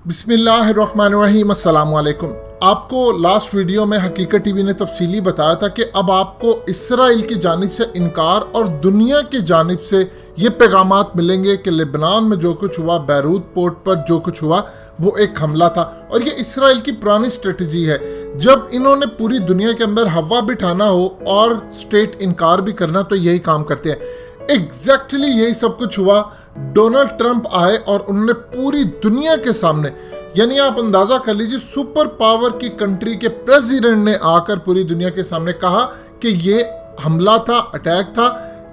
बिस्मिल्लाहिर्रहमानिर्रहीम, अस्सलाम वालेकुम। आपको लास्ट वीडियो में हकीकत टीवी ने तफसीली बताया था कि अब आपको इसराइल की जानिब से इनकार और दुनिया की जानिब से ये पैगामात मिलेंगे कि लेबनान में जो कुछ हुआ, बैरूत पोर्ट पर जो कुछ हुआ, वो एक हमला था। और ये इसराइल की पुरानी स्ट्रेटजी है। जब इन्होंने पूरी दुनिया के अंदर हवा बिठाना हो और स्टेट इनकार भी करना, तो यही काम करते हैं। एग्जैक्टली यही सब कुछ हुआ। डोनाल्ड ट्रंप आए और उन्होंने पूरी दुनिया के सामने, यानी आप अंदाजा कर लीजिए, सुपर पावर की कंट्री के प्रेसिडेंट ने आकर पूरी दुनिया के सामने कहा कि ये हमला था, अटैक था।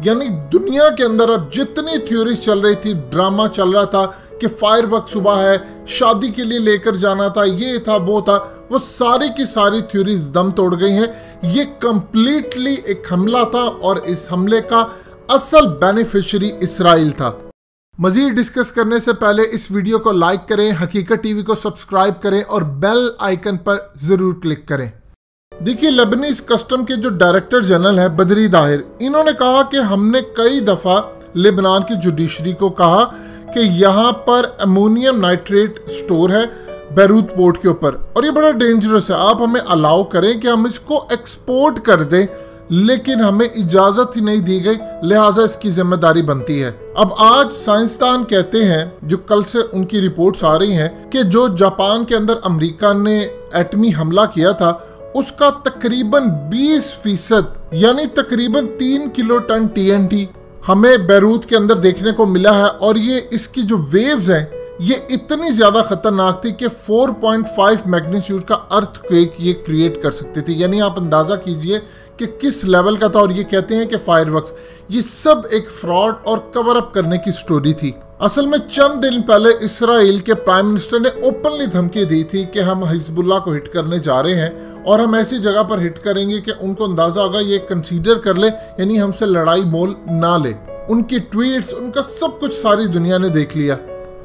यानी दुनिया के अंदर अब जितनी थ्योरी चल रही थी, ड्रामा चल रहा था कि फायरवर्क सुबह है, शादी के लिए लेकर जाना था, ये था वो था, वो सारी की सारी थ्योरी दम तोड़ गई हैं। ये कंप्लीटली एक हमला था और इस हमले का असल बेनिफिशियरी इसराइल था। मजीद डिस्कस करने से पहले इस वीडियो को लाइक करें, हकीकत टीवी को सब्सक्राइब करें और बेल आइकन पर जरूर क्लिक करें। देखिए, लेबनीज कस्टम के जो डायरेक्टर जनरल है बदरी दाहिर, इन्होंने कहा कि हमने कई दफा लेबनान की जुडिशरी को कहा कि यहाँ पर अमोनियम नाइट्रेट स्टोर है बैरूत पोर्ट के ऊपर और ये बड़ा डेंजरस है। आप हमें अलाउ करें कि हम इसको एक्सपोर्ट कर दें, लेकिन हमें इजाजत ही नहीं दी गई, लिहाजा इसकी जिम्मेदारी बनती है। अब आज साइंसदान कहते हैं, जो कल से उनकी रिपोर्ट्स आ रही हैं, कि जो जापान के अंदर अमेरिका ने एटमी हमला किया था, उसका तकरीबन 20% यानी तकरीबन 3 किलो टन TNT हमें बैरूत के अंदर देखने को मिला है। और ये इसकी जो वेव्स हैं, ये इतनी ज्यादा खतरनाक थी कि 4.5 मैग्नीट्यूड का अर्थक्वेक ये क्रिएट कर सकती थी। यानी आप अंदाजा कीजिए कि किस लेवल का था। और ये कहते हैं कि फायरवर्क्स, ये सब एक फ्रॉड और कवर अप करने की स्टोरी थी। असल में चंद दिन पहले इसराइल के प्राइम मिनिस्टर ने ओपनली धमकी दी थी कि हम हिजबुल्लाह को हिट करने जा रहे हैं और हम ऐसी जगह पर हिट करेंगे कि उनको अंदाजा होगा ये कंसीडर कर ले, यानी हमसे लड़ाई मोल ना ले। उनकी ट्वीट्स, उनका सब कुछ सारी दुनिया ने देख लिया।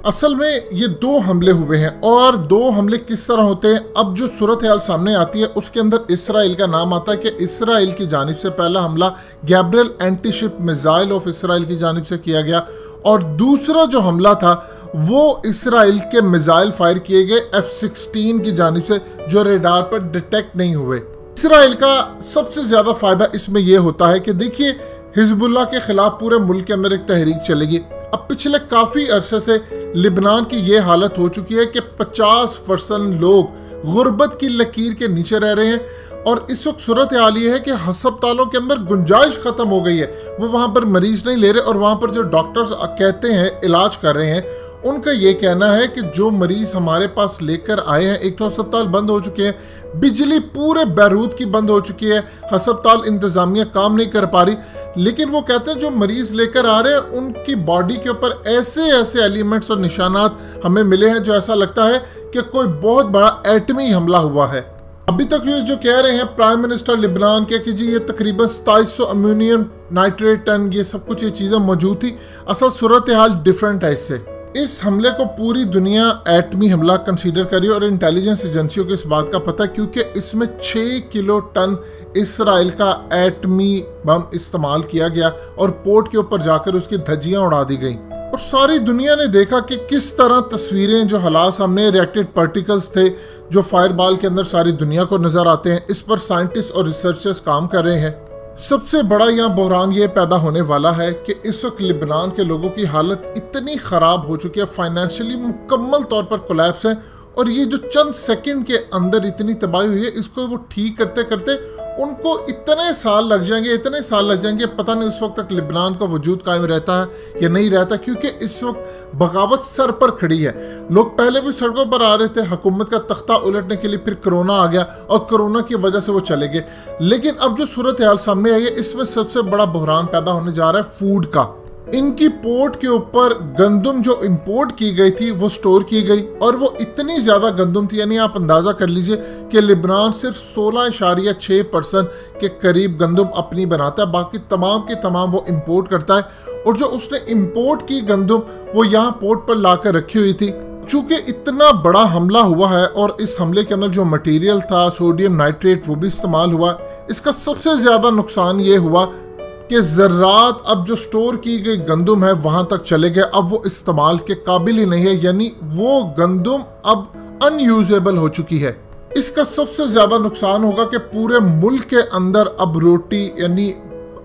असल में ये 2 हमले हुए हैं और 2 हमले किस तरह होते हैं, अब जो सूरत हाल सामने आती है उसके अंदर इसराइल का नाम आता है कि इसराइल की जानिब से पहला हमला Gabriel antiship missile of Israel की जानिब से किया गया और दूसरा जो हमला था वो इसराइल के मिसाइल फायर किए गए F-16 की जानिब से, जो रेडार पर डिटेक्ट नहीं हुए। इसराइल का सबसे ज्यादा फायदा इसमें यह होता है कि देखिए, हिजबुल्लाह के खिलाफ पूरे मुल्क के अंदर एक तहरीक चलेगी। अब पिछले काफी अरसे से लेबनान की ये हालत हो चुकी है कि 50% लोग गुर्बत की लकीर के नीचे रह रहे हैं और इस वक्त सूरत हाल ये है कि अस्पतालों के अंदर गुंजाइश खत्म हो गई है। वो वहां पर मरीज नहीं ले रहे और वहां पर जो डॉक्टर्स कहते हैं इलाज कर रहे हैं, उनका ये कहना है कि जो मरीज हमारे पास लेकर आए हैं, एक तो अस्पताल बंद हो चुके हैं, बिजली पूरे बैरूत की बंद हो चुकी है, अस्पताल इंतजामिया काम नहीं कर पा रही। लेकिन वो कहते हैं जो मरीज लेकर आ रहे हैं उनकी बॉडी के ऊपर ऐसे ऐसे एलिमेंट्स और निशानात हमें मिले हैं जो ऐसा लगता है कि कोई बहुत बड़ा एटमी हमला हुआ है। अभी तक ये जो कह रहे हैं प्राइम मिनिस्टर लेबनान के कि जी ये तकरीबन 2700 अमोनियम नाइट्रेट टन, ये सब कुछ ये चीज़ें मौजूद थी, असल सूरत हाल डिफरेंट है इससे। इस हमले को पूरी दुनिया एटमी हमला कंसीडर करी और इंटेलिजेंस एजेंसियों को इस बात का पता, क्योंकि इसमें 6 किलो टन इसराइल का एटमी बम इस्तेमाल किया गया और पोर्ट के ऊपर जाकर उसकी धज्जियां उड़ा दी गई। और सारी दुनिया ने देखा कि किस तरह तस्वीरें, जो हालात सामने, रिएक्टेड पार्टिकल्स थे जो फायरबॉल के अंदर सारी दुनिया को नजर आते हैं। इस पर साइंटिस्ट और रिसर्चर्स काम कर रहे हैं। सबसे बड़ा यहाँ बहरान ये पैदा होने वाला है कि इस वक्त लेबनान के लोगों की हालत इतनी खराब हो चुकी है, फाइनेंशियली मुकम्मल तौर पर कोलैप्स है और ये जो चंद सेकंड के अंदर इतनी तबाही हुई है, इसको वो ठीक करते करते उनको इतने साल लग जाएंगे, पता नहीं उस वक्त तक लेबनान का वजूद कायम रहता है या नहीं रहता, क्योंकि इस वक्त बगावत सर पर खड़ी है। लोग पहले भी सड़कों पर आ रहे थे हुकूमत का तख्ता उलटने के लिए, फिर कोरोना आ गया और कोरोना की वजह से वो चले गए। लेकिन अब जो सूरत हाल सामने आई है, इसमें सबसे बड़ा बहरान पैदा होने जा रहा है फूड का। इनकी पोर्ट के ऊपर गंदम जो इंपोर्ट की गई थी वो स्टोर की गई और वो इतनी ज्यादा गंदम थी, यानी आप अंदाजा कर लीजिए कि लेबनान सिर्फ 16.6% के करीब गंदम अपनी बनाता है, बाकी तमाम के तमाम वो इंपोर्ट करता है। और जो उसने इंपोर्ट की गंदम वो यहाँ पोर्ट पर लाकर रखी हुई थी। चूंकि इतना बड़ा हमला हुआ है और इस हमले के अंदर जो मटेरियल था सोडियम नाइट्रेट वो भी इस्तेमाल हुआ, इसका सबसे ज्यादा नुकसान ये हुआ कि ज़रात अब जो स्टोर की गई गंदम है वहां तक चले गए, अब वो इस्तेमाल के काबिल ही नहीं है, यानी वो गंदम अब अनयूजेबल हो चुकी है। इसका सबसे ज्यादा नुकसान होगा कि पूरे मुल्क के अंदर अब रोटी यानी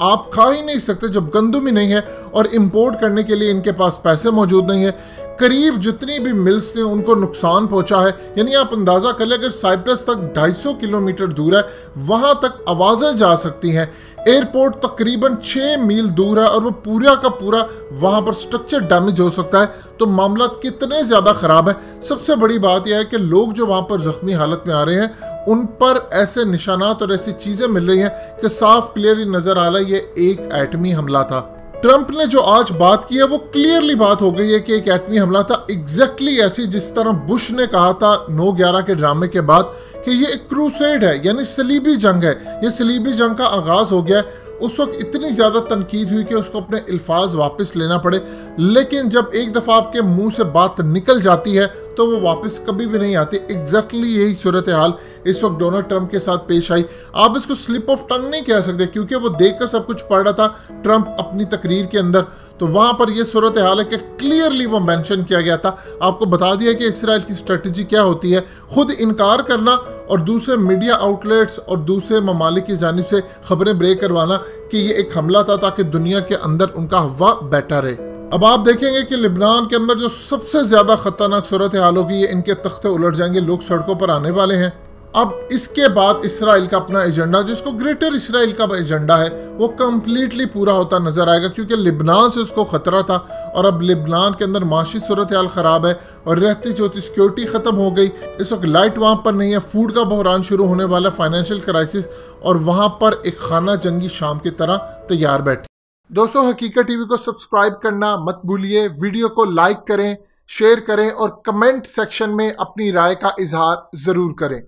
आप खा ही नहीं सकते जब गंदम ही नहीं है, और इंपोर्ट करने के लिए इनके पास पैसे मौजूद नहीं है। करीब जितनी भी मिल्स थे उनको नुकसान पहुंचा है, यानी आप अंदाजा कर ले अगर साइप्रस तक 250 किलोमीटर दूर है वहां तक आवाजें जा सकती हैं। एयरपोर्ट तकरीबन 6 मील दूर है और वो पूरा का पूरा वहां पर स्ट्रक्चर डैमेज हो सकता है। तो मामला कितने ज्यादा खराब है। सबसे बड़ी बात यह है कि लोग जो वहां पर जख्मी हालत में आ रहे हैं उन पर ऐसे निशानात और ऐसी चीजें मिल रही हैं कि साफ क्लियरली नजर आ रहा है ये एक एटमी हमला था। ट्रंप ने जो आज बात की है वो क्लियरली बात हो गई है कि एक एटमी हमला था, एग्जैक्टली ऐसी जिस तरह बुश ने कहा था 9/11 के ड्रामे के बाद कि ये एक क्रूसेड है, यानी सलीबी जंग है। ये सलीबी जंग का आगाज हो गया है। उस वक्त इतनी ज्यादा तनकीद हुई कि उसको अपने अल्फाज वापस लेना पड़े, लेकिन जब एक दफा आपके मुंह से बात निकल जाती है तो वो वापस कभी भी नहीं आती। एग्जैक्टली यही सूरत हाल इस वक्त डोनाल्ड ट्रंप के साथ पेश आई। आप इसको स्लिप ऑफ टंग नहीं कह सकते क्योंकि वो देखकर सब कुछ पढ़ रहा था ट्रंप अपनी तकरीर के अंदर, तो वहां पर यह सूरत हाल है कि क्लियरली वो मेंशन किया गया था। आपको बता दिया कि इसराइल की स्ट्रेटजी क्या होती है, खुद इनकार करना और दूसरे मीडिया आउटलेट्स और दूसरे ममालिक की जानिब से खबरें ब्रेक करवाना कि ये एक हमला था ताकि दुनिया के अंदर उनका हवा बैठा रहे। अब आप देखेंगे कि लिबनान के अंदर जो सबसे ज्यादा खतरनाक सूरत हाल होगी, ये इनके तख्ते उलट जाएंगे, लोग सड़कों पर आने वाले हैं। अब इसके बाद इसराइल का अपना एजेंडा, जिसको ग्रेटर इसराइल का एजेंडा है, वो कंप्लीटली पूरा होता नजर आएगा क्योंकि लिबनान से उसको खतरा था और अब लिबनान के अंदर माशी सूरत हाल खराब है और रहती चौथी सिक्योरिटी खत्म हो गई। इस वक्त लाइट वहां पर नहीं है, फूड का बहरान शुरू होने वाला, फाइनेंशियल क्राइसिस, और वहां पर एक खाना जंगी शाम की तरह तैयार बैठी। दोस्तों, हकीकत टीवी को सब्सक्राइब करना मत भूलिए, वीडियो को लाइक करें, शेयर करें और कमेंट सेक्शन में अपनी राय का इजहार जरूर करें।